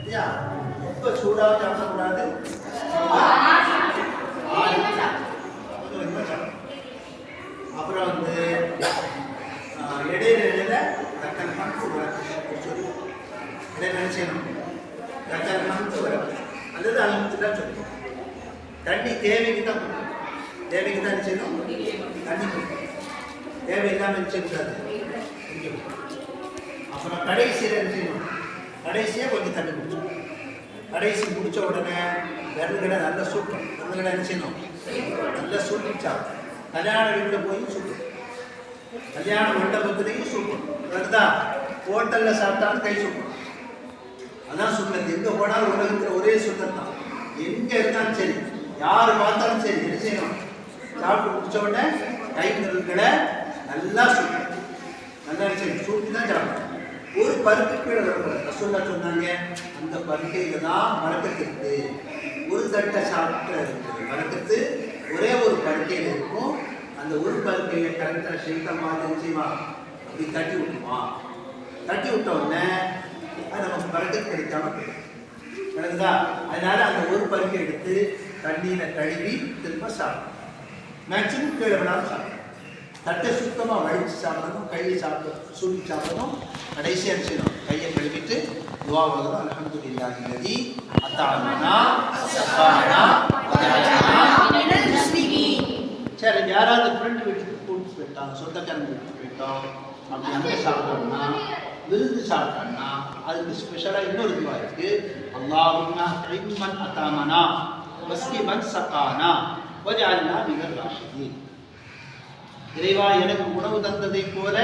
இல்லையா? ரொம்ப சூடாக சாப்பிடக்கூடாது, அப்புறம் இடையில தக்கல் மண் இடையில செய்யணும். தக்கல் மண் அல்லது அழுத்து தான் சொல்லணும். தண்ணி தேவைக்கு தான் கொடுக்கணும். தேவைக்கு தான் செய்யணும். தண்ணி கொடுக்கணும். தேவையில்லாமல் செய்யக்கூடாது. அப்புறம் கடைசியில் என்ன செய்யணும்? கடைசியாக கொஞ்சம் தண்ணி குடிச்சோம். கடைசி குடித்த உடனே விரல்களை நல்லா சுட்டணும். விரல்களை என்ன செய்யணும்? நல்லா சுட்டிச்சா. கல்யாண வீட்டில் போய் சுட்டணும். கல்யாண மண்டபத்திலையும் சுட்டணும். அதுதான் ஹோட்டலில் சாப்பிட்டாலும் கை சுட்டணும். அதான் சுண்ணத்து. எங்கே போனாலும் உலகத்தில் ஒரே சுண்ணம் தான். எங்கே இருந்தாலும் சரி, யார் பார்த்தாலும் சரி, என்ன செய்யணும்? சாப்பிட்டு முடிச்ச உடனே கை விரல்களை நல்லா சுட்டணும். நல்லா சரி சூட்டி தான் சாப்பிடணும். ஒரு பருப்பு கீழே வரக்கூடாது. ரசூல்லா சொன்னாங்க, அந்த பருக்கையில் தான் வழக்கத்து இருக்குது. ஒரு தட்டை சாப்பிட்டு வழக்கத்து ஒரே ஒரு பருக்கையில் இருக்கும். அந்த ஒரு பருக்கையை கரெக்டாக செய்தமாக செய்வான். அப்படி தட்டி விட்டுருவான். தட்டி விட்ட உடனே அது நமக்கு பறக்கத்து கிடைக்காம கிடக்குதா? அதனால அந்த ஒரு பருக்கை எடுத்து தண்ணியில் கழுவி திரும்ப சாப்பிடணும். மேக்சிமம் கீழே விடாமல் சாப்பிடணும். தட்டை சுத்தமாக வழித்து சாப்பிடணும். கையை சுட்டி சாப்பிடணும். கடைசியாக செய்யணும். கையை கழுவிட்டு துவா ஓதணும். அல்ஹம்துலில்லாஹி அல்லதி அத்அமனா ஸகானா வஜஅலனா மினல் முஸ்லிமீன். சரி, யாராவது ஃப்ரெண்ட் வீட்டுக்கு கூட்டு போயிட்டாங்க, சொந்தக்காரங்க வீட்டுக்கு போயிட்டோம், அப்படி அங்கே சாப்பிட்டோம்னா, விருந்து சாப்பிட்டோம்னா அதுக்கு ஸ்பெஷலாக இன்னொரு துவா இருக்குது. அல்லாஹும்ம இம்மன் அத்அமனா வஸ்கிமன் ஸகானா வஜஅலனா மினல் ராஷிதீன். இறைவா, எனக்கு உணவு தந்ததை போல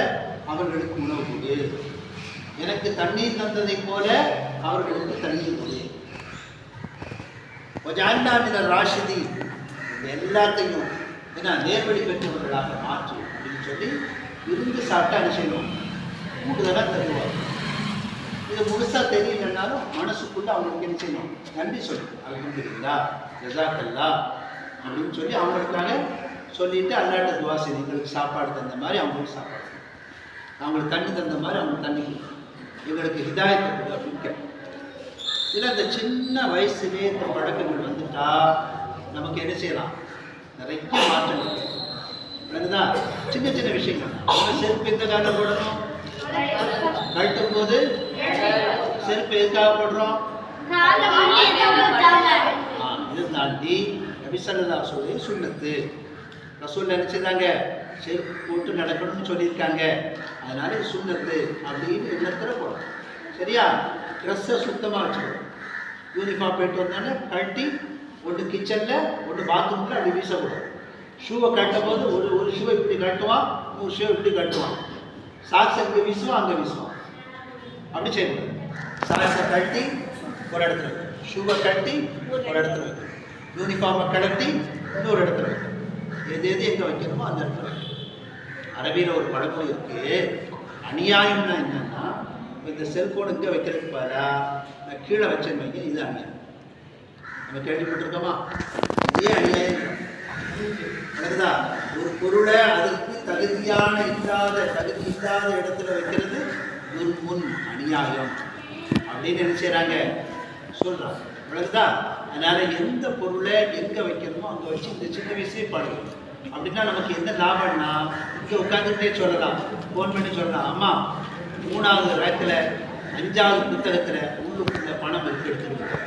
அவர்களுக்கு உணவு கொடு. எனக்கு தண்ணீர் தந்ததை போல அவர்களுக்கு தண்ணீர் கொடு. கொஞ்சம் ராஷிதி எல்லாத்தையும் ஏன்னா நேர்வழி பெற்றவர்களாக மாற்று அப்படின்னு சொல்லி விருந்து சாப்பிட்டா என்ன செய்யணும்? கூடுதலாக தருவார். இது முழுசாக தெரியலன்னாலும் மனசுக்குள்ள அவங்களுக்கு என்ன செய்யணும்? நன்றி சொல்லணும். அல்ஹம்துலில்லாஹ், ஜஸாக்கல்லாஹ் அப்படின்னு சொல்லி அவங்களுக்காக சொல்லிட்டு அல்லாட்ட துவா செய்து எங்களுக்கு சாப்பாடு தந்த மாதிரி அவங்களுக்கு சாப்பாடு, அவங்களுக்கு தண்ணி தந்த மாதிரி அவங்களுக்கு தண்ணி கொடுக்கும், எங்களுக்கு ஹிதாயத்தை கொடு அப்படின்னு கேட்கும். இதில் அந்த சின்ன வயசுலேயே இந்த பழக்கங்கள் வந்துட்டா நமக்கு என்ன செய்யலாம்? நிறைய மாற்றங்கள் அதுதான். சின்ன சின்ன விஷயங்கள். செருப்பு எந்த காலம் போடணும்? கழட்டும் போது செருப்பு எதுக்காக போடுறோம்? இதை தாண்டி நபி ஸல்லல்லாஹு அலைஹி வஸல்லம் சுன்னத்து. ரசூல் நினைச்சதாங்க செருப்பு போட்டு நடக்கணும்னு சொல்லியிருக்காங்க. அதனால இது சுண்ணத்து அப்படின்னு எண்ணத்தில் போடணும். சரியா? ட்ரெஸ்ஸை சுத்தமாக வச்சுக்கணும். யூனிஃபார்ம் போயிட்டு வந்தானே கழட்டி ஒன்று கிச்சனில் ஒன்று பாத்ரூமில் அப்படி வீசக்கூடாது. ஷூவை கட்டும் போது ஒரு ஷூவை இப்படி கட்டுவான், ஒரு ஷூவை இப்படி கட்டுவான். சாக்ஸ் இங்கே வீசுவான், அங்கே வீசுவான். அப்படி செய்யக்கூடாது. சாக்ஸை கட்டி ஒரு இடத்துல வைக்கணும், ஷூவை கட்டி ஒரு இடத்துல வைக்கணும், யூனிஃபார்மை கழட்டி இன்னொரு இடத்துல வைக்கணும். எது எங்கே வைக்கணுமோ அந்த இடத்துல வைக்கணும். அரபியில் ஒரு பழமொழி இருக்குது. அநியாயம்னா என்னன்னா, இந்த செல்ஃபோன் இங்கே வைக்கிறதுக்கு பாரா நான் கீழே வச்சேன்னு வைக்க, இது அநியாயம். நம்ம கேள்விப்பட்டிருக்கோமா? இதே அநியாயம் நடக்குதா? ஒரு பொருளை அதற்கு தகுதி இல்லாத இடத்துல வைக்கிறது முன் அநியாயம் அப்படின்னு என்ன செய்கிறாங்க? சொல்கிறாங்க. நடக்குதா? அதனால எந்த பொருளை எங்கே வைக்கணுமோ அங்கே வச்சு இந்த சின்ன வயசே பாடுவோம். அப்படின்னா நமக்கு என்ன லாபம்னா, இங்கே உட்காந்துக்கிட்டே சொல்லலாம், ஃபோன் பண்ணி சொல்லலாம், அம்மா 3வது ரேக்கில் 5வது புத்தகத்தில் உள்ளுக்குள்ள பணம் இருக்கு, எடுத்துருக்கு.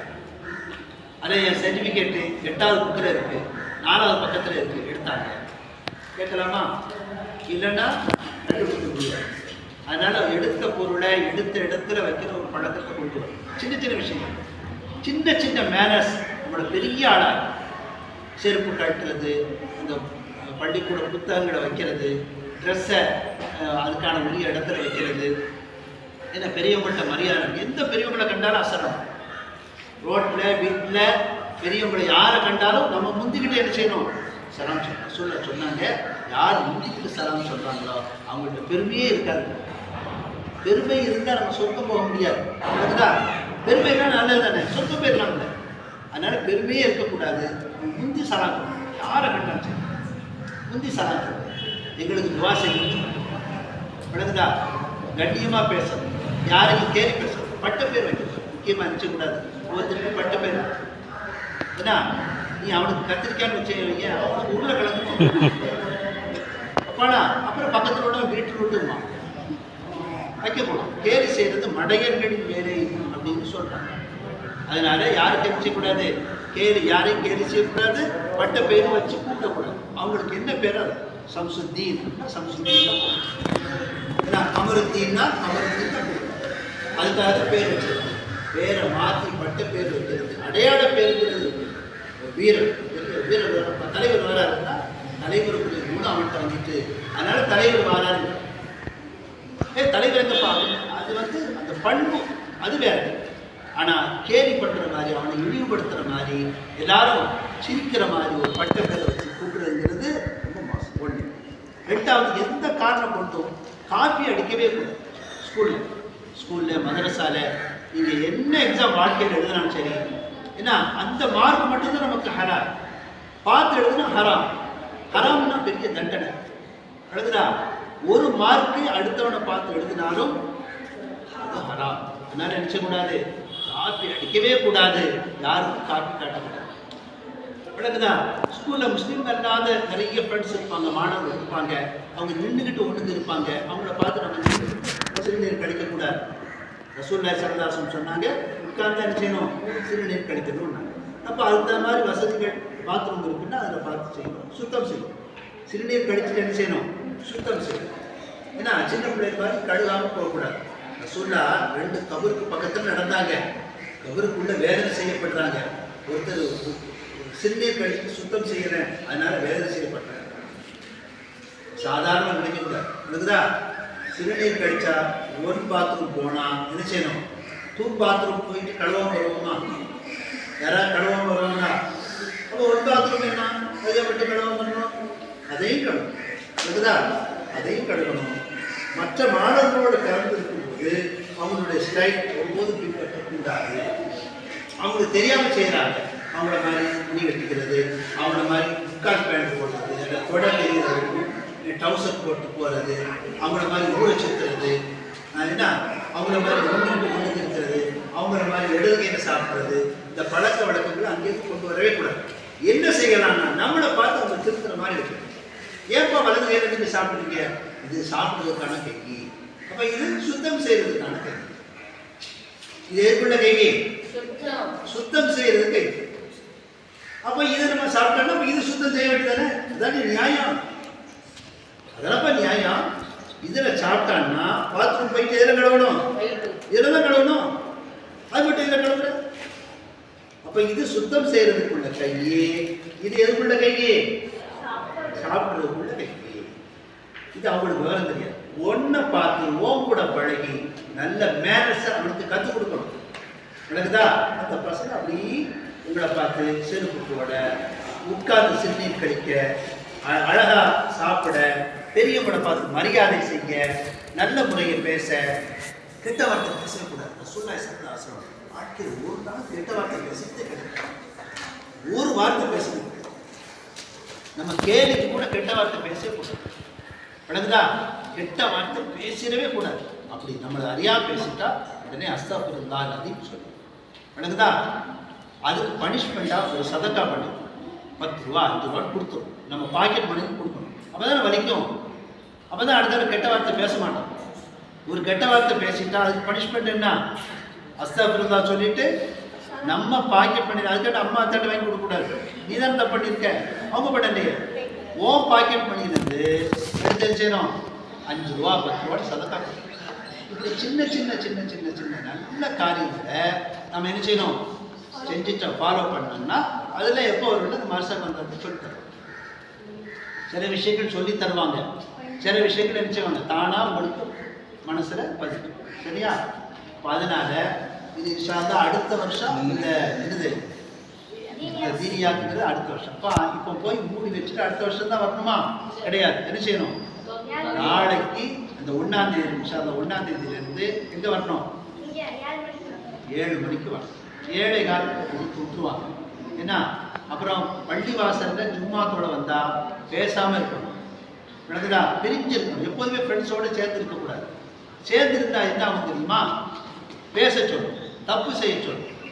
அதே என் சர்டிஃபிகேட்டு 8வது புக்கில் இருக்குது, 4வது பக்கத்தில் இருக்குது, எடுத்தாங்க. கேட்கலாமா? இல்லைன்னா கண்டுபிடிக்க முடியாது. அதனால் எடுத்த பொருளை எடுத்த இடத்துல வைக்கிற ஒரு பழக்கத்தை கொண்டு வரும். சின்ன சின்ன விஷயங்கள், சின்ன சின்ன மேனர்ஸ் நம்மளோட பெரிய ஆளாக. செருப்பு கட்டுறது, இந்த பள்ளிக்கூட புத்தகங்களை வைக்கிறது, ட்ரெஸ்ஸை அதுக்கான உரிய இடத்துல வைக்கிறது, ஏன்னா பெரியவங்கள்ட்ட மரியாதை. எந்த பெரியவங்களை கண்டாலும் அசரம். ரோட்டில் வீட்டில் பெரியவங்களை யாரை கண்டாலும் நம்ம முந்திக்கிட்டு என்ன செய்யணும்? சலாம் சொன்னாங்க. யார் முந்திக்கிட்டு சலாம் சொல்கிறாங்களோ அவங்கள்ட்ட பெருமையே இருக்காது. பெருமை இருந்தால் நம்ம சொர்க்கம் போக முடியாது. அதுதான் பெருமைனா நல்லது தானே, சொர்க்கம் போயிடலாம் இல்லை. அதனால் பெருமையே இருக்கக்கூடாது. முந்தி சலாம் யாரை கண்டாலும் சரி முந்தி சலாம் சொல்லணும். எங்களுக்கு துவா செய்யணும். விளங்குதா? கண்ணியமாக பேசணும், யாரையும் கேரி பேசணும், பட்ட பேர் வைக்கணும். முக்கியமாக நினச்சக்கூடாது. ஒவ்வொருத்தருக்கும் பட்ட பேர் ஏன்னா நீ அவனுக்கு கத்திரிக்கான்னு வச்சுங்க, அவனுக்கு உருளைக்கிழங்கு அப்பாடா. அப்புறம் பக்கத்தில் விட வீட்டில் விட்டுருவான் வைக்கப்படும். கேலி செய்கிறது மடையர்களின் வேலை அப்படின்னு சொல்கிறாங்க. அதனால யாரும் கேலி செய்யக்கூடாது, யாரையும் கேலி செய்யக்கூடாது, பட்ட பேர் வச்சு கூப்பிடக்கூடாது. அவங்களுக்கு என்ன பேர்? அது சம்சுத்தீன், சம்சுத்தீன் ஏன்னா அமருத்தீன்னா அமருத்தீன் தான் அதுக்காக பேர் வச்சிருக்கு. பேரை மாற்றி பட்ட பேர் வைக்கிறது, அடையாள பேருங்கிறது. வீரர் தலைவர் வராருன்னா தலைவருக்குரிய குணம் அவன்கிட்ட வந்துட்டு, அதனால தலைவர் வராரு. தலைவர் எங்கப்பா? அது வந்து அந்த பண்பு அது வேற. ஆனால் கேலி பண்ணுற மாதிரி, அவனை இழிவுபடுத்துகிற மாதிரி, எல்லாரும் சிரிக்கிற மாதிரி ஒரு பட்ட பேரை வச்சு கூப்பிடுறதுங்கிறது ரொம்ப மோசம். ஒன்று. ரெண்டாவது, எந்த காரணம் கொண்டும் காப்பி அடிக்கவே கூடாது. ஸ்கூலில் மதரசாவில் நீங்கள் என்ன எக்ஸாம் வாழ்க்கையில் எழுதினாலும் சரி, ஏன்னா அந்த மார்க் மட்டும்தான் நமக்கு ஹராம். பார்த்து எழுதுனா ஹராம். ஹராம்னா பெரிய தண்டனை. எழுதுனா ஒரு மார்க்கு அடுத்தவனை பார்த்து எழுதினாலும் அது ஹராம். அதனால நினைச்சக்கூடாது, காப்பி அடிக்கவே கூடாது, யாருக்கும் காப்பி காட்டக்கூடாது. விளக்குதா? ஸ்கூலில் முஸ்லீம் அல்லாத நிறைய ஃப்ரெண்ட்ஸ் இருப்பாங்க, மாணவர்கள் இருப்பாங்க. அவங்க நின்றுக்கிட்டு ஒன்றுங்க இருப்பாங்க. அவங்கள பார்த்து நம்ம சிறுநீர் கழிக்கக்கூடாது. ரசூலுல்லாஹி ஸல்லல்லாஹு அலைஹி வஸல்லம் சொன்னாங்க, உட்கார்ந்து என்ன செய்யணும்? சிறுநீர் கழிக்கணும்னாங்க. அப்போ அந்த மாதிரி வசதிகள் பாத்ரூம் இருக்குன்னா அதில் பார்த்து செய்யணும், சுத்தம் செய்யணும். சிறுநீர் கழிச்சுட்டு என்ன செய்யணும்? சுத்தம் செய்யணும். ஏன்னா சின்ன பிள்ளைங்க மாதிரி கழுவாமல் போகக்கூடாது. ரசூலுல்லாஹ் 2 கபருக்கு பக்கத்தில் நடந்தாங்க. கபருக்குள்ள வேதனை செய்யப்படுறாங்க. ஒருத்தர் சிறுநீர் கழித்து சுத்தம் செய்கிறேன், அதனால வேதனை செய்யப்படுறாங்க. சாதாரண நினைக்கக்கூடாது. இருக்குதா? சிறுநீர் கழிச்சா ஒன் பாத்ரூம் போனால் என்ன செய்யணும்? 2 பாத்ரூம் போயிட்டு கழுவாம வருவோமா? யாராவது கழுவாம வருவாங்களா? அப்போ 1 பாத்ரூம் என்ன? கையை விட்டு கழுவாம வரணும், அதையும் கழுவணும். இருக்குதா? அதையும் கழுவணும். மற்ற மாணவர்களோடு கலந்து இருக்கும்போது அவங்களுடைய ஸ்டைல் ஒவ்வொரு பின்பற்றக்கூடாது. அவங்களுக்கு தெரியாமல் செய்கிறாங்க. அவங்கள மாதிரி முடி வெட்டிக்கிறது, அவங்கள மாதிரி முக்கால் பேண்ட் போடுறது, அந்த தொடர் தெரிகிறது, டவுசர் போட்டு போகிறது, அவங்கள மாதிரி ஊற சுற்றுறது, என்ன அவங்கள மாதிரி ஒன்று இருக்கிறது, அவங்கள மாதிரி இடதுகையை சாப்பிட்றது, இந்த பழக்க வழக்கங்களை அங்கேருந்து கொண்டு வரவே கூடாது. என்ன செய்யலாம்னா நம்மளை பார்த்து அவங்க திருத்துற மாதிரி இருக்கு. ஏப்பா வலது கையில் நீங்கள் சாப்பிட்றீங்க? இது சாப்பிட்றதுக்கான கைக்கு. அப்போ இது சுத்தம் செய்யறதுக்கான கை. இது எதுக்குள்ள கைக்கு? சுத்தம் செய்யறது கை. அப்போ இதை நம்ம சாப்பிட்டோம்னா இது சுத்தம் செய்ய வேண்டியதானே? அதானே நியாயம். அதெல்லாம்ப்பா நியாயம். இதில் சாப்பிட்டான்னா பாத்ரூம் போயிட்டு எதில் கழுவணும்? இதில் தான் கழுவணும். அது மட்டும் இதில் கழுவுற. அப்போ இது சுத்தம் செய்யறதுக்குள்ள கையே, இது எதுக்குள்ள கையே? சாப்பிட்றதுக்குள்ள கையே. இது அவங்களுக்கு விவரம் தெரியாது. ஒன்றை பார்த்து ஓம் கூட பழகி நல்ல மேனஸை அவனுக்கு கற்றுக் கொடுக்கணும். விளக்குதா? அந்த பசங்க அப்படி உங்களை பார்த்து செருப்பு போட, உட்கார்ந்து சிறுநீர் கழிக்க, அழகா சாப்பிட, பெரியவங்களை பார்த்து மரியாதை செய்ய, நல்ல முறையை பேச, கெட்ட வார்த்தை பேசக்கூடாது. ரசூலுல்லாஹி ஸல்லல்லாஹு அலைஹி வஸல்லம் வாழ்க்கையில் ஒரு நாள் கெட்ட வார்த்தை பேசுறதே கிடையாது. ஒரு வார்த்தை பேசணும். நம்ம கேலிக்கு கூட கெட்ட வார்த்தை பேசவே கூடாது. விளங்குதா? கெட்ட வார்த்தை பேசிடவே கூடாது. அப்படி நம்மளை அறியா பேசிட்டா உடனே அஸ்தக்ஃபிருல்லாஹ் அலீம் சொல்லணும். விளங்குதா? அதுக்கு பனிஷ்மெண்ட்டாக ஒரு சதக்கா பண்ணி 10 ரூபா 5 ரூபா கொடுத்துரும். நம்ம பாக்கெட் மணி கொடுக்கணும். அப்போ தான் வலிக்கும். அப்போ தான் அடுத்த கெட்ட வார்த்தை பேச மாட்டோம். ஒரு கெட்ட வார்த்தை பேசிட்டா அதுக்கு பனிஷ்மெண்ட் என்ன? அஸ்தக்ஃபிருல்லாஹ் சொல்லிட்டு நம்ம பாக்கெட் பண்ணி, அதுக்கிட்ட அம்மா அத்தாட்ட வாங்கி கொடுக்கக்கூடாது. நீ தான் தப்பு பண்ணியிருக்க, அவங்க பண்ணலையே. ஓ பாக்கெட் பண்ணியிருந்து எடுத்து செய்யணும் 5 ரூபா 10 ரூபா சதக்கா. இப்படி சின்ன சின்ன சின்ன சின்ன சின்ன நல்ல காரியங்களை நம்ம என்ன செய்யணும்? செஞ்சுட்டு ஃபாலோ பண்ணோம்னா அதில் எப்போ வரும்னு அந்த மனுஷன் வந்து சொல்லி தருவாங்க. சில விஷயங்கள் சொல்லி தருவாங்க, சில விஷயங்கள் என்ன செய்வாங்க தானாக உங்களுக்கு மனசில் பதிக்கும். சரியா? இப்போ அதனால இது இன்ஷால்லா அடுத்த வருஷம் இந்த என்னது தீனியாக்குங்கிறது அடுத்த வருஷம். இப்போ போய் மூடி வச்சுட்டு அடுத்த வருஷம் தான் வரணுமா? கிடையாது. என்ன செய்யணும்? நாளைக்கு அந்த 1ஆம் தேதி இன்ஷால்லா 1ஆம் தேதியிலேருந்து எங்கே வரணும்? 7 மணிக்கு வரணும். 7:15 கொடுத்து விட்டுருவாங்க. என்ன அப்புறம் பள்ளி வாசலில் ஜும்மாத்தோடு வந்தால் பேசாமல் இருக்கணும். விளக்குதா? பிரிஞ்சிருக்கணும். எப்போதுமே ஃப்ரெண்ட்ஸோடு சேர்ந்து இருக்கக்கூடாது. சேர்ந்து இருந்தால் என்ன ஆகும் தெரியுமா? பேச சொல்லணும். தப்பு செய்ய சொல்லு.